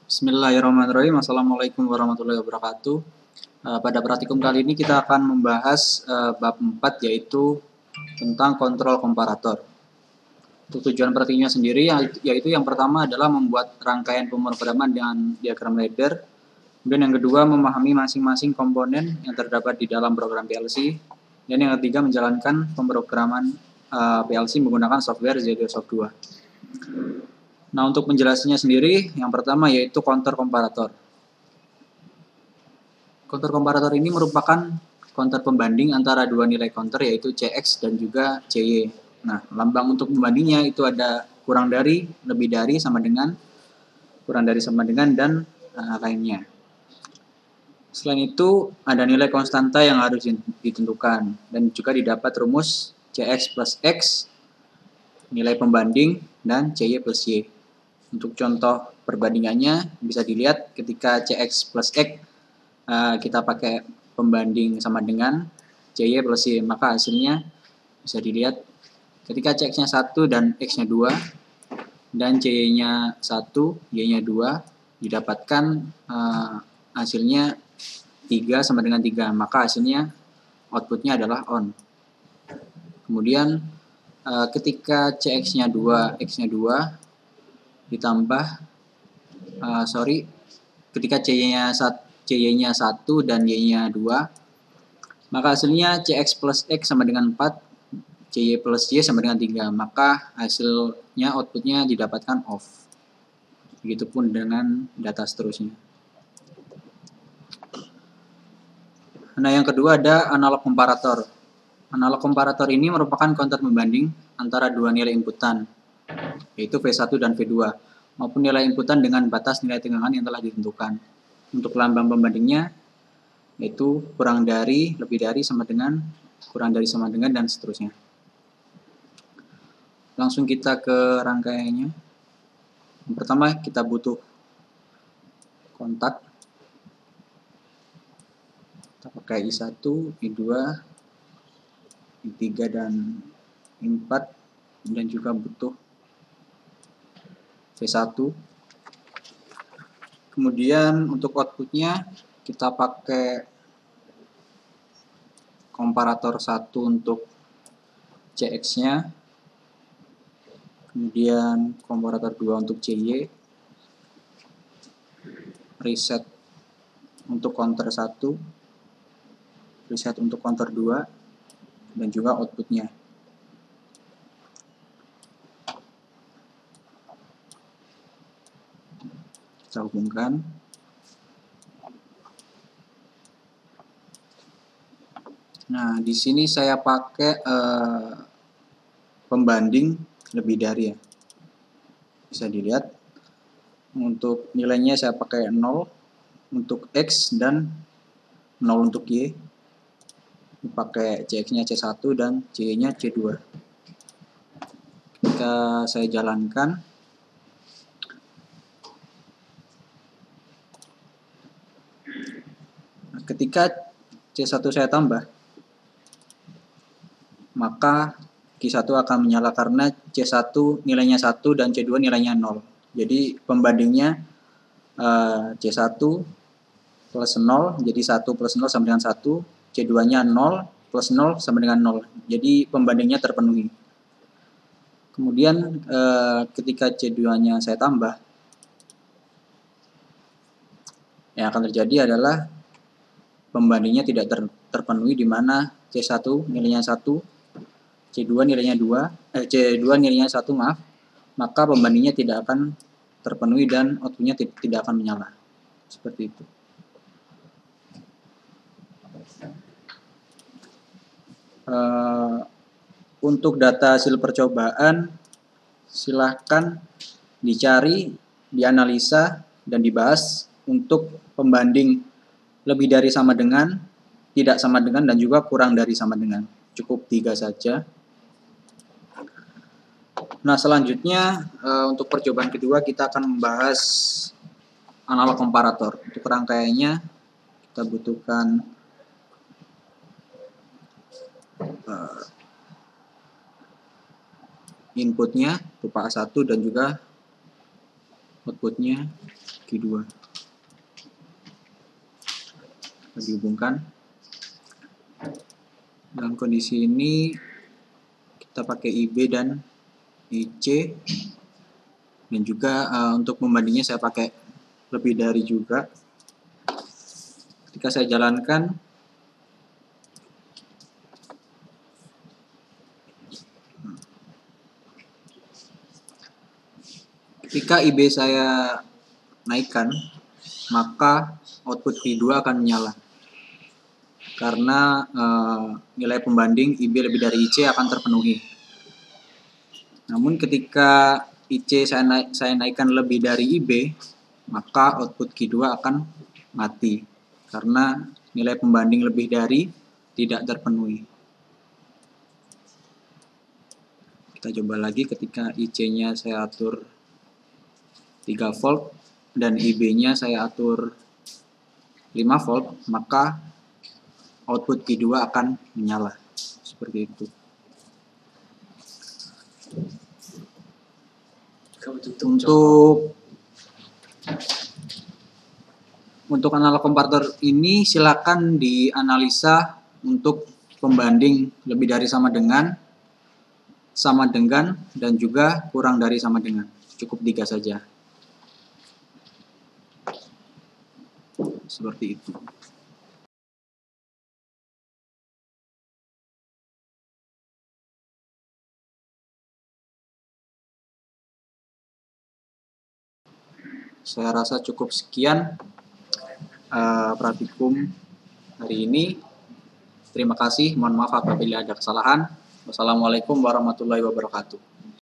Bismillahirrahmanirrahim. Assalamualaikum warahmatullahi wabarakatuh. Pada praktikum kali ini kita akan membahas bab 4, yaitu tentang kontrol komparator. Untuk tujuan praktiknya sendiri, yaitu yang pertama adalah membuat rangkaian pemrograman dengan diagram ladder. Kemudian yang kedua, memahami masing-masing komponen yang terdapat di dalam program PLC. Dan yang ketiga, menjalankan pemrograman PLC menggunakan software ZioSoft 2. Nah, untuk penjelasannya sendiri, yang pertama yaitu counter komparator. Counter komparator ini merupakan counter pembanding antara dua nilai counter, yaitu CX dan juga CY. Nah, lambang untuk pembandingnya itu ada kurang dari, lebih dari, sama dengan, kurang dari, sama dengan, dan lainnya. Selain itu, ada nilai konstanta yang harus ditentukan, dan juga didapat rumus CX plus X, nilai pembanding, dan CY plus Y. Untuk contoh perbandingannya bisa dilihat ketika CX plus X kita pakai pembanding sama dengan CY plus Y, maka hasilnya bisa dilihat ketika CX-nya 1 dan X-nya 2 dan CY-nya 1, Y-nya 2, didapatkan hasilnya 3 sama dengan 3, maka hasilnya outputnya adalah on. Kemudian ketika CX-nya 2, X-nya 2 ditambah ketika CY-nya 1 dan Y-nya 2, maka hasilnya CX plus X sama dengan 4, CY plus Y sama dengan 3, maka hasilnya outputnya didapatkan off. Begitupun dengan data seterusnya. Nah, yang kedua ada analog komparator. Analog komparator ini merupakan counter pembanding antara dua nilai inputan, yaitu V1 dan V2, maupun nilai inputan dengan batas nilai tegangan yang telah ditentukan. Untuk lambang pembandingnya yaitu kurang dari, lebih dari, sama dengan, kurang dari, sama dengan, dan seterusnya. Langsung kita ke rangkaiannya. Yang pertama kita butuh kontak. Kita pakai I1, I2, I3, dan I4, dan juga butuh V1. Kemudian untuk outputnya kita pakai komparator 1 untuk CX-nya, kemudian komparator 2 untuk CY, reset untuk counter 1, reset untuk counter 2, dan juga outputnya. Kita hubungkan. Nah, di sini saya pakai pembanding lebih dari, ya. Bisa dilihat untuk nilainya saya pakai 0 untuk X dan 0 untuk Y. Pakai CX-nya C1 dan CY-nya C2. Ketika saya jalankan, ketika C1 saya tambah, maka Q1 akan menyala karena C1 nilainya 1 dan C2 nilainya 0. Jadi pembandingnya C1 plus 0, jadi 1 plus 0 sama dengan 1, C2-nya 0 plus 0 sama dengan 0. Jadi pembandingnya terpenuhi. Kemudian ketika C2-nya saya tambah, yang akan terjadi adalah pembandingnya tidak terpenuhi, di mana C1 nilainya 1, C2 nilainya 1, maka pembandingnya tidak akan terpenuhi dan outputnya tidak akan menyala. Seperti itu. Untuk data hasil percobaan, silahkan dicari, dianalisa, dan dibahas untuk pembanding lebih dari sama dengan, tidak sama dengan, dan juga kurang dari sama dengan. Cukup 3 saja. Nah, selanjutnya untuk percobaan kedua kita akan membahas analog komparator. Untuk rangkaiannya kita butuhkan inputnya berupa A1 dan juga outputnya Q2. Dihubungkan. Dalam kondisi ini kita pakai IB dan IC, dan juga untuk membandingnya saya pakai lebih dari juga. Ketika saya jalankan, ketika IB saya naikkan, maka output Q2 akan menyala. Karena nilai pembanding IB lebih dari IC akan terpenuhi. Namun ketika IC saya naikkan lebih dari IB, maka output Q2 akan mati. Karena nilai pembanding lebih dari tidak terpenuhi. Kita coba lagi ketika IC-nya saya atur 3 volt dan IB-nya saya atur 5 volt, maka output Q2 akan menyala. Seperti itu. Untuk analog komparator ini silakan dianalisa untuk pembanding lebih dari sama dengan, dan juga kurang dari sama dengan. Cukup 3 saja. Seperti itu. Saya rasa cukup sekian praktikum hari ini. Terima kasih, mohon maaf apabila ada kesalahan. Wassalamualaikum warahmatullahi wabarakatuh.